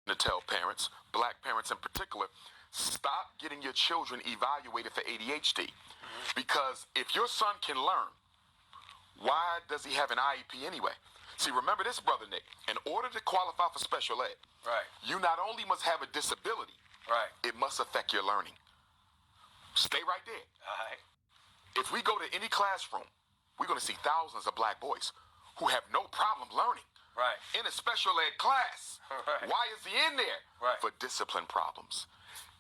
To tell parents, black parents in particular, stop getting your children evaluated for ADHD. Because if your son can learn, why does he have an IEP anyway? See, remember this, Brother Nick. In order to qualify for special ed, right, you not only must have a disability, right, it must affect your learning. Stay right there. all right. If we go to any classroom, we're going to see thousands of black boys who have no problem learning. Right. In a special ed class. Right. Why is he in there? Right. For discipline problems.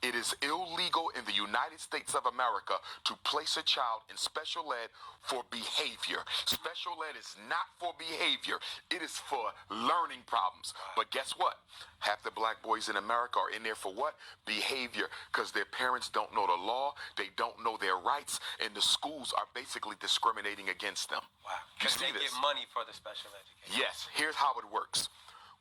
It is illegal in the United States of America to place a child in special ed for behavior. Special ed is not for behavior. It is for learning problems. But guess what? Half the black boys in America are in there for what? Behavior. Because their parents don't know the law, they don't know their rights, and the schools are basically discriminating against them. Wow. You Because see they this? get money for the special education. Yes, here's how it works.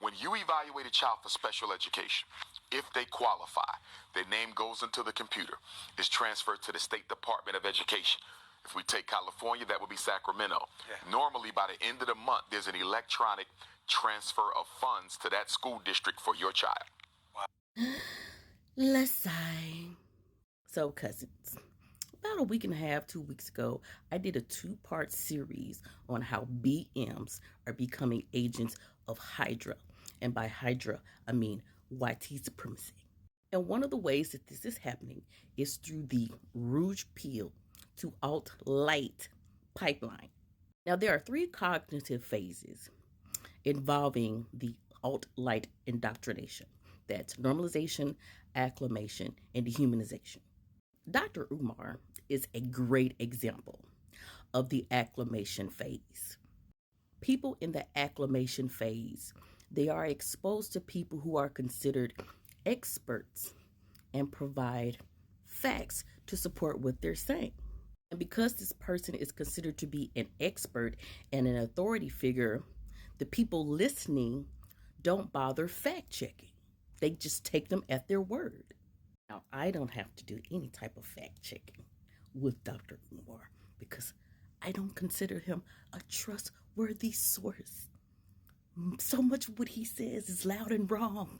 When you evaluate a child for special education, if they qualify, their name goes into the computer. It's transferred to the State Department of Education. If we take California, that would be Sacramento. Yeah. Normally, by the end of the month, there's an electronic transfer of funds to that school district for your child. Wow. Let's sigh. So, cousins, about a week and a half, 2 weeks ago, I did a 2-part series on how BMs are becoming agents of Hydra. And by Hydra, I mean white supremacy. And one of the ways that this is happening is through the Rouge Pill to Alt-Light pipeline. Now, there are 3 cognitive phases involving the Alt-Light indoctrination. That's normalization, acclimation, and dehumanization. Dr. Umar is a great example of the acclimation phase. People in the acclimation phase, they are exposed to people who are considered experts and provide facts to support what they're saying. And because this person is considered to be an expert and an authority figure, the people listening don't bother fact checking. They just take them at their word. Now, I don't have to do any type of fact checking with Dr. Umar because I don't consider him a trustworthy source. So much of what he says is loud and wrong.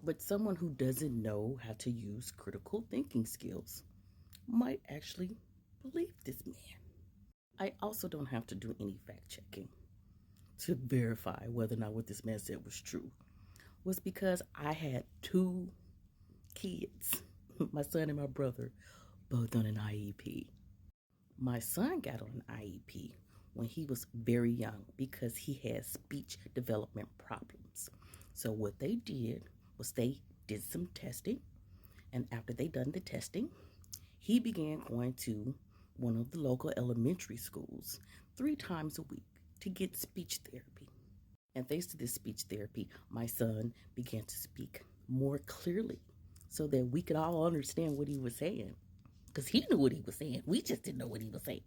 But someone who doesn't know how to use critical thinking skills might actually believe this man. I also don't have to do any fact checking to verify whether or not what this man said was true. Was because I had 2 kids, my son and my brother, both on an IEP. My son got on an IEP when he was very young because he had speech development problems. So what they did was they did some testing, and after they done the testing, he began going to one of the local elementary schools 3 times a week to get speech therapy. And thanks to this speech therapy, my son began to speak more clearly so that we could all understand what he was saying. Because he knew what he was saying. We just didn't know what he was saying.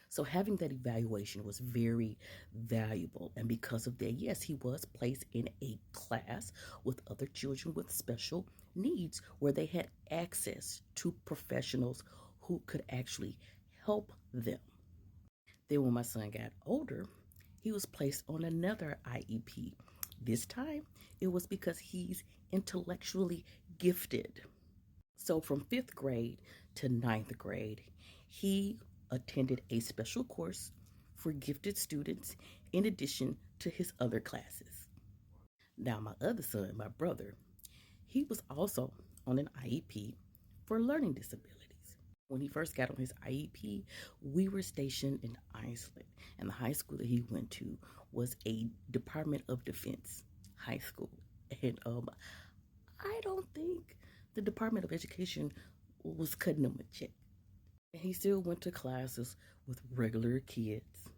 So having that evaluation was very valuable. And because of that, yes, he was placed in a class with other children with special needs where they had access to professionals who could actually help them. Then when my son got older, he was placed on another IEP. This time, it was because he's intellectually gifted. So from 5th grade to 9th grade, he attended a special course for gifted students in addition to his other classes. Now, my other son, my brother, he was also on an IEP for learning disabilities. When he first got on his IEP, we were stationed in Iceland, and the high school that he went to was a Department of Defense high school. And I don't think the Department of Education was cutting him a check. And he still went to classes with regular kids,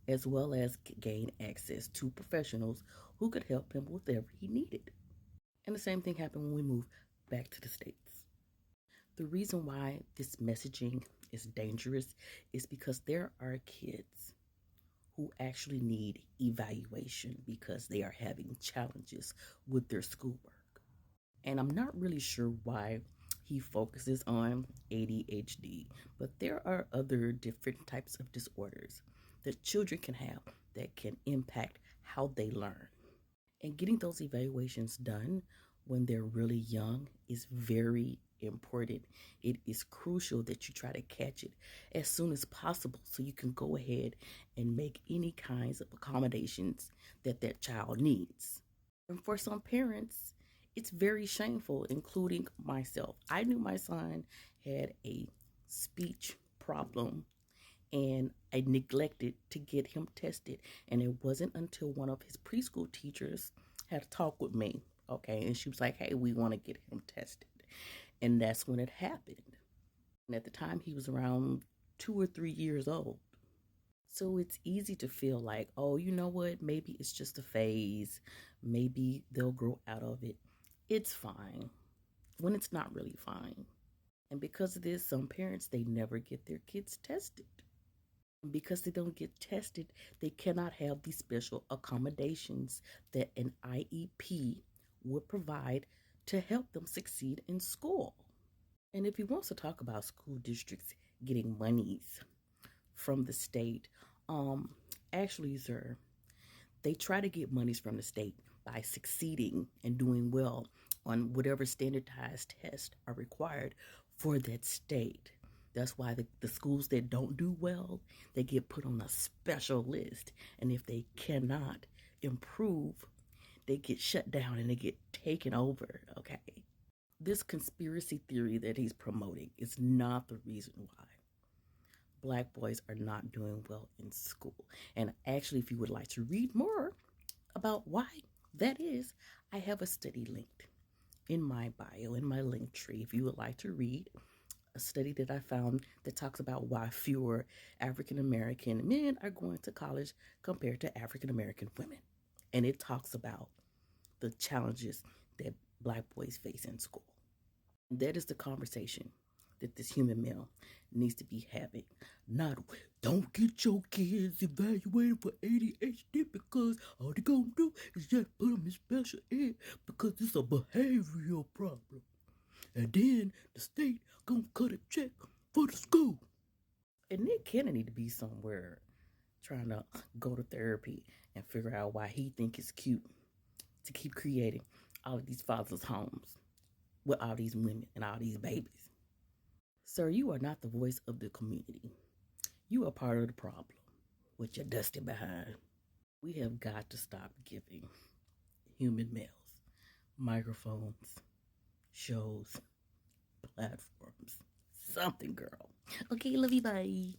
as well as gain access to professionals who could help him with whatever he needed. And the same thing happened when we moved back to the States. The reason why this messaging is dangerous is because there are kids who actually need evaluation because they are having challenges with their schoolwork. And I'm not really sure why he focuses on ADHD, but there are other different types of disorders that children can have that can impact how they learn. And getting those evaluations done when they're really young is very important. It is crucial that you try to catch it as soon as possible so you can go ahead and make any kinds of accommodations that that child needs. And for some parents, it's very shameful, including myself. I knew my son had a speech problem and I neglected to get him tested. And it wasn't until one of his preschool teachers had a talk with me, okay, and she was like, hey, we want to get him tested. And that's when it happened. And at the time, he was around 2 or 3 years old. So it's easy to feel like, oh, you know what? Maybe it's just a phase. Maybe they'll grow out of it. It's fine when it's not really fine. And because of this, some parents, they never get their kids tested. And because they don't get tested, they cannot have these special accommodations that an IEP would provide to help them succeed in school. And if he wants to talk about school districts getting monies from the state, actually, sir, they try to get monies from the state by succeeding and doing well on whatever standardized tests are required for that state. That's why the schools that don't do well, they get put on a special list. And if they cannot improve, they get shut down and they get taken over, okay? This conspiracy theory that he's promoting is not the reason why Black boys are not doing well in school. And actually, if you would like to read more about why that is, I have a study linked in my bio, in my link tree, if you would like to read a study that I found that talks about why fewer African American men are going to college compared to African American women. And it talks about the challenges that Black boys face in school. And that is the conversation that this human male needs to be having. Not, don't get your kids evaluated for ADHD because all they're going to do is just put them in special ed because it's a behavioral problem. And then the state gonna cut a check for the school. And Nick Cannon need to be somewhere trying to go to therapy and figure out why he think it's cute to keep creating all of these fathers' homes with all these women and all these babies. Sir, you are not the voice of the community. You are part of the problem with your dusty behind. We have got to stop giving human males microphones, shows, platforms. Something, girl. Okay, love you, bye.